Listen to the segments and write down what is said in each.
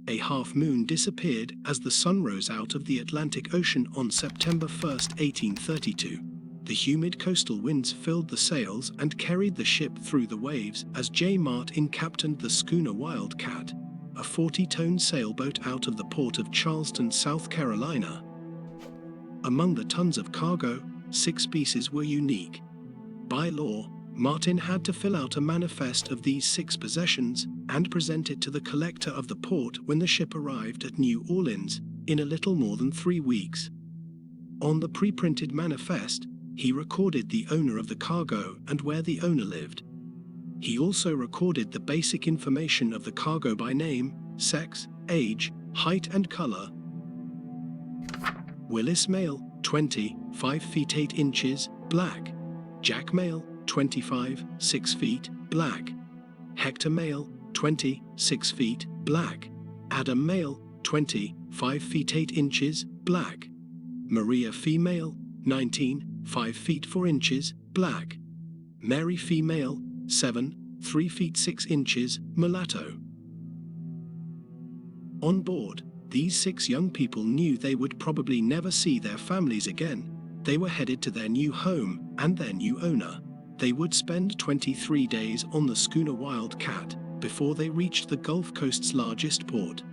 A half-moon disappeared as the sun rose out of the Atlantic Ocean on September 1, 1832. The humid coastal winds filled the sails and carried the ship through the waves as J. Martin captained the schooner Wildcat, a 40-ton sailboat out of the port of Charleston, South Carolina. Among the tons of cargo, 6 pieces were unique. By law, Martin had to fill out a manifest of these 6 possessions and present it to the collector of the port when the ship arrived at New Orleans, in a little more than 3 weeks. On the pre-printed manifest, he recorded the owner of the cargo and where the owner lived. He also recorded the basic information of the cargo by name, sex, age, height and color. Willis male, 20, 5 feet 8 inches, black. Jack male, 25, 6 feet, black. Hector male, 20, 6 feet, black. Adam male, 20, 5 feet 8 inches, black. Maria female, 19, 5 feet 4 inches, black. Mary female, 7, 3 feet 6 inches, mulatto. On board, these 6 young people knew they would probably never see their families again. They were headed to their new home and their new owner. They would spend 23 days on the schooner Wildcat before they reached the Gulf Coast's largest port.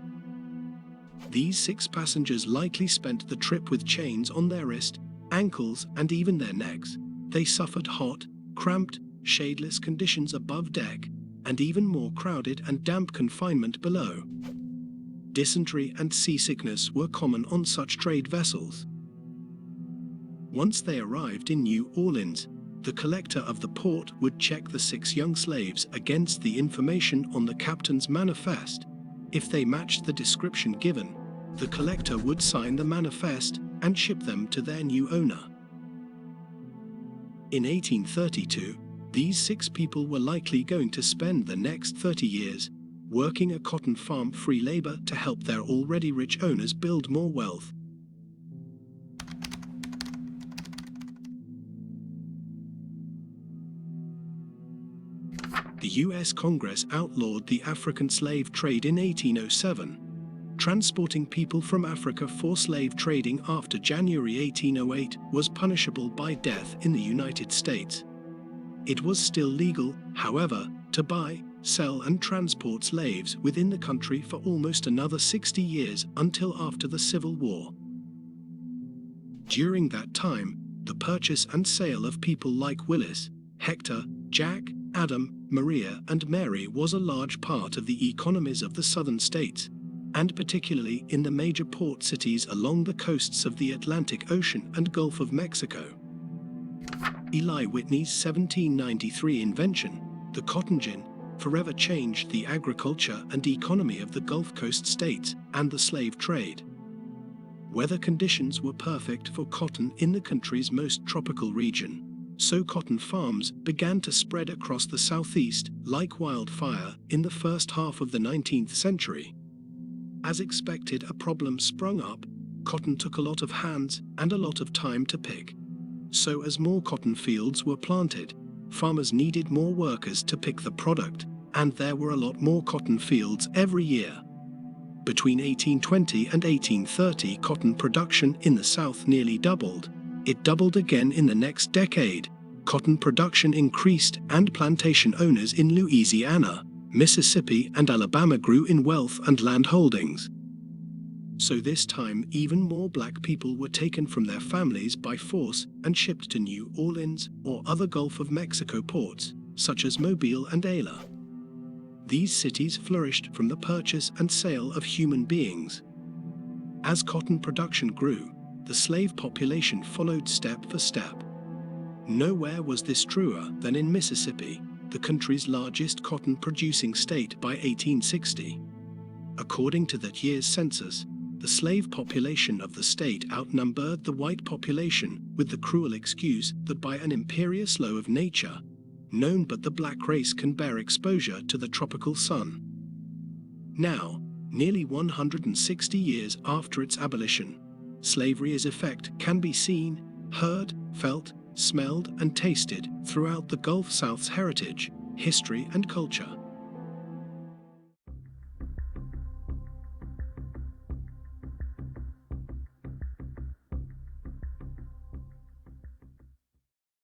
These 6 passengers likely spent the trip with chains on their wrist, ankles, and even their necks. They suffered hot, cramped, shadeless conditions above deck, and even more crowded and damp confinement below. Dysentery and seasickness were common on such trade vessels. Once they arrived in New Orleans, the collector of the port would check the 6 young slaves against the information on the captain's manifest. If they matched the description given, the collector would sign the manifest and ship them to their new owner. In 1832, these 6 people were likely going to spend the next 30 years working a cotton farm free labor to help their already rich owners build more wealth. The U.S. Congress outlawed the African slave trade in 1807. Transporting people from Africa for slave trading after January 1808 was punishable by death in the United States. It was still legal, however, to buy, sell and transport slaves within the country for almost another 60 years until after the Civil War. During that time, the purchase and sale of people like Willis, Hector, Jack, Adam, Maria and Mary was a large part of the economies of the southern states, and particularly in the major port cities along the coasts of the Atlantic Ocean and Gulf of Mexico. Eli Whitney's 1793 invention, the cotton gin, forever changed the agriculture and economy of the Gulf Coast states and the slave trade. Weather conditions were perfect for cotton in the country's most tropical region, so cotton farms began to spread across the southeast like wildfire in the first half of the 19th century. As expected, a problem sprung up. Cotton took a lot of hands and a lot of time to pick. So as more cotton fields were planted, farmers needed more workers to pick the product, and there were a lot more cotton fields every year. Between 1820 and 1830, cotton production in the South nearly doubled. It doubled again in the next decade. Cotton production increased, and plantation owners in Louisiana, Mississippi, and Alabama grew in wealth and land holdings. So this time, even more black people were taken from their families by force and shipped to New Orleans or other Gulf of Mexico ports, such as Mobile and Ayla. These cities flourished from the purchase and sale of human beings. As cotton production grew, the slave population followed step for step. Nowhere was this truer than in Mississippi, the country's largest cotton-producing state by 1860. According to that year's census, the slave population of the state outnumbered the white population, with the cruel excuse that by an imperious law of nature, none but the black race can bear exposure to the tropical sun. Now, nearly 160 years after its abolition, slavery's effect can be seen, heard, felt, smelled, and tasted throughout the Gulf South's heritage, history, and culture.